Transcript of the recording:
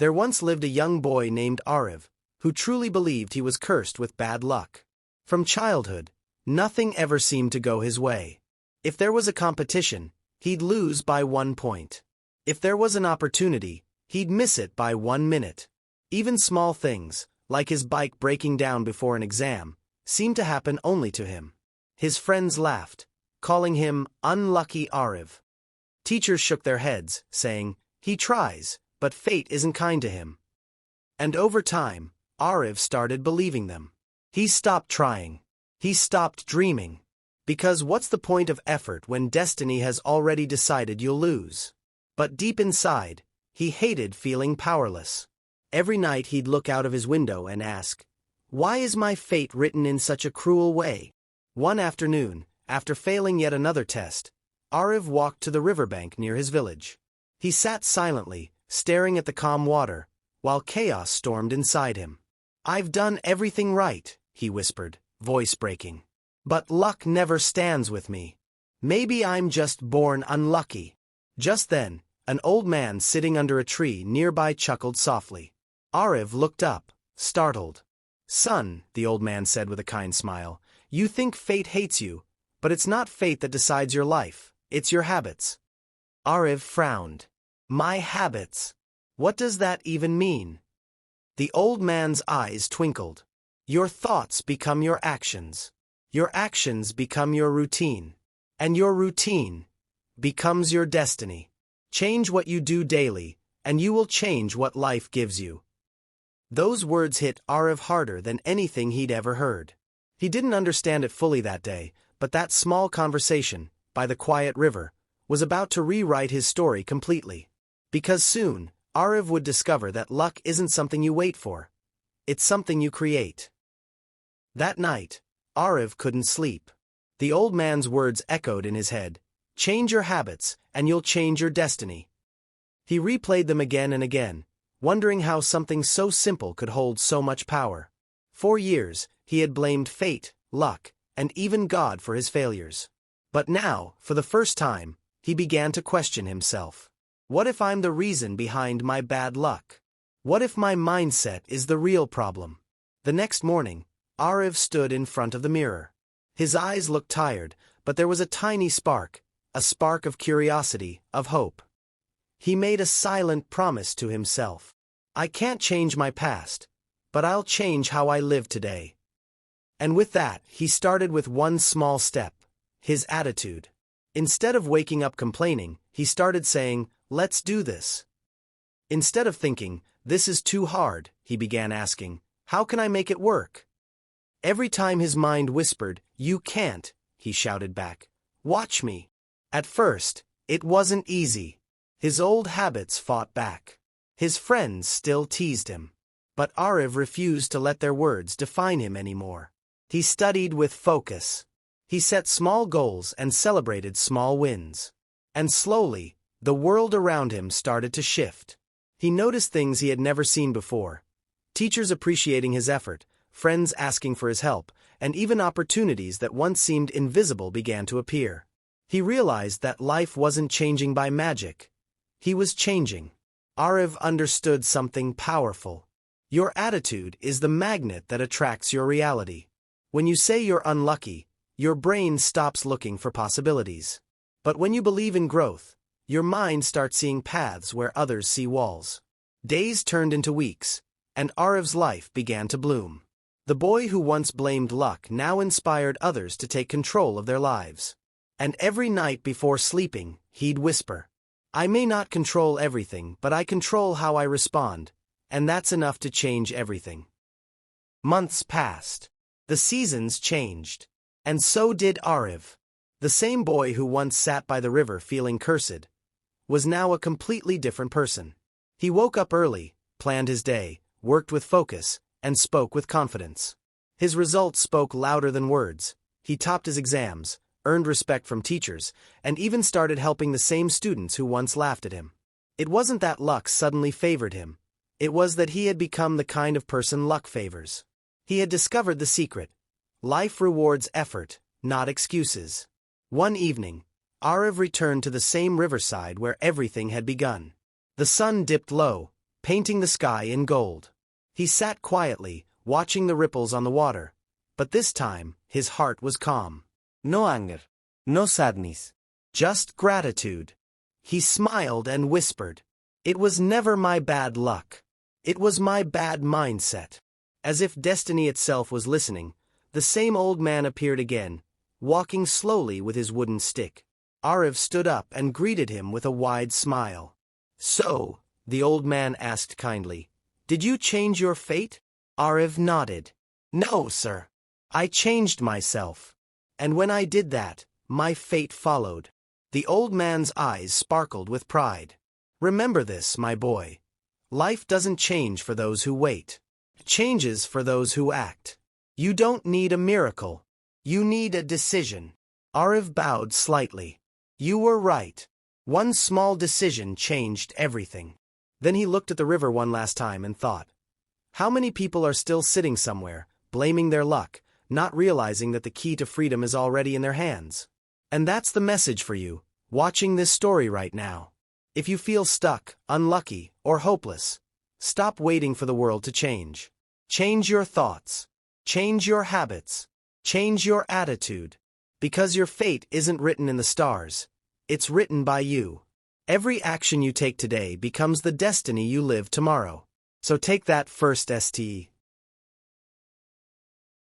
There once lived a young boy named Aarav, who truly believed he was cursed with bad luck. From childhood, nothing ever seemed to go his way. If there was a competition, he'd lose by 1 point. If there was an opportunity, he'd miss it by 1 minute. Even small things, like his bike breaking down before an exam, seemed to happen only to him. His friends laughed, calling him Unlucky Aarav. Teachers shook their heads, saying, "He tries, but fate isn't kind to him." And over time, Aarav started believing them. He stopped trying. He stopped dreaming. Because what's the point of effort when destiny has already decided you'll lose? But deep inside, he hated feeling powerless. Every night he'd look out of his window and ask, "Why is my fate written in such a cruel way?" One afternoon, after failing yet another test, Aarav walked to the riverbank near his village. He sat silently, staring at the calm water, while chaos stormed inside him. "I've done everything right," he whispered, voice breaking. "But luck never stands with me. Maybe I'm just born unlucky." Just then, an old man sitting under a tree nearby chuckled softly. Aarav looked up, startled. "Son," the old man said with a kind smile, "you think fate hates you, but it's not fate that decides your life, it's your habits." Aarav frowned. "My habits? What does that even mean?" The old man's eyes twinkled. "Your thoughts become your actions. Your actions become your routine. And your routine becomes your destiny. Change what you do daily, and you will change what life gives you." Those words hit Aarav harder than anything he'd ever heard. He didn't understand it fully that day, but that small conversation, by the quiet river, was about to rewrite his story completely. Because soon, Aarav would discover that luck isn't something you wait for. It's something you create. That night, Aarav couldn't sleep. The old man's words echoed in his head. "Change your habits, and you'll change your destiny." He replayed them again and again, wondering how something so simple could hold so much power. For years, he had blamed fate, luck, and even God for his failures. But now, for the first time, he began to question himself. What if I'm the reason behind my bad luck? What if my mindset is the real problem? The next morning, Aarav stood in front of the mirror. His eyes looked tired, but there was a tiny spark, a spark of curiosity, of hope. He made a silent promise to himself. "I can't change my past, but I'll change how I live today." And with that, he started with one small step, his attitude. Instead of waking up complaining, he started saying, "Let's do this." Instead of thinking, "This is too hard," he began asking, "How can I make it work?" Every time his mind whispered, "You can't," he shouted back, "Watch me." At first, it wasn't easy. His old habits fought back. His friends still teased him. But Aarav refused to let their words define him anymore. He studied with focus. He set small goals and celebrated small wins. And slowly, the world around him started to shift. He noticed things he had never seen before. Teachers appreciating his effort, friends asking for his help, and even opportunities that once seemed invisible began to appear. He realized that life wasn't changing by magic. He was changing. Aarav understood something powerful. Your attitude is the magnet that attracts your reality. When you say you're unlucky, your brain stops looking for possibilities. But when you believe in growth, your mind starts seeing paths where others see walls. Days turned into weeks, and Aarav's life began to bloom. The boy who once blamed luck now inspired others to take control of their lives. And every night before sleeping, he'd whisper, "I may not control everything, but I control how I respond, and that's enough to change everything." Months passed. The seasons changed. And so did Aarav. The same boy who once sat by the river feeling cursed was now a completely different person. He woke up early, planned his day, worked with focus, and spoke with confidence. His results spoke louder than words. He topped his exams, earned respect from teachers, and even started helping the same students who once laughed at him. It wasn't that luck suddenly favored him. It was that he had become the kind of person luck favors. He had discovered the secret. Life rewards effort, not excuses. One evening, Aarav returned to the same riverside where everything had begun. The sun dipped low, painting the sky in gold. He sat quietly, watching the ripples on the water, but this time, his heart was calm. No anger. No sadness. Just gratitude. He smiled and whispered, "It was never my bad luck. It was my bad mindset." As if destiny itself was listening, the same old man appeared again, walking slowly with his wooden stick. Aarav stood up and greeted him with a wide smile. "So," the old man asked kindly, "did you change your fate?" Aarav nodded. "No, sir. I changed myself. And when I did that, my fate followed." The old man's eyes sparkled with pride. "Remember this, my boy. Life doesn't change for those who wait. It changes for those who act. You don't need a miracle. You need a decision." Aarav bowed slightly. "You were right. One small decision changed everything." Then he looked at the river one last time and thought, how many people are still sitting somewhere, blaming their luck, not realizing that the key to freedom is already in their hands? And that's the message for you, watching this story right now. If you feel stuck, unlucky, or hopeless, stop waiting for the world to change. Change your thoughts. Change your habits. Change your attitude. Because your fate isn't written in the stars. It's written by you. Every action you take today becomes the destiny you live tomorrow. So take that first STE.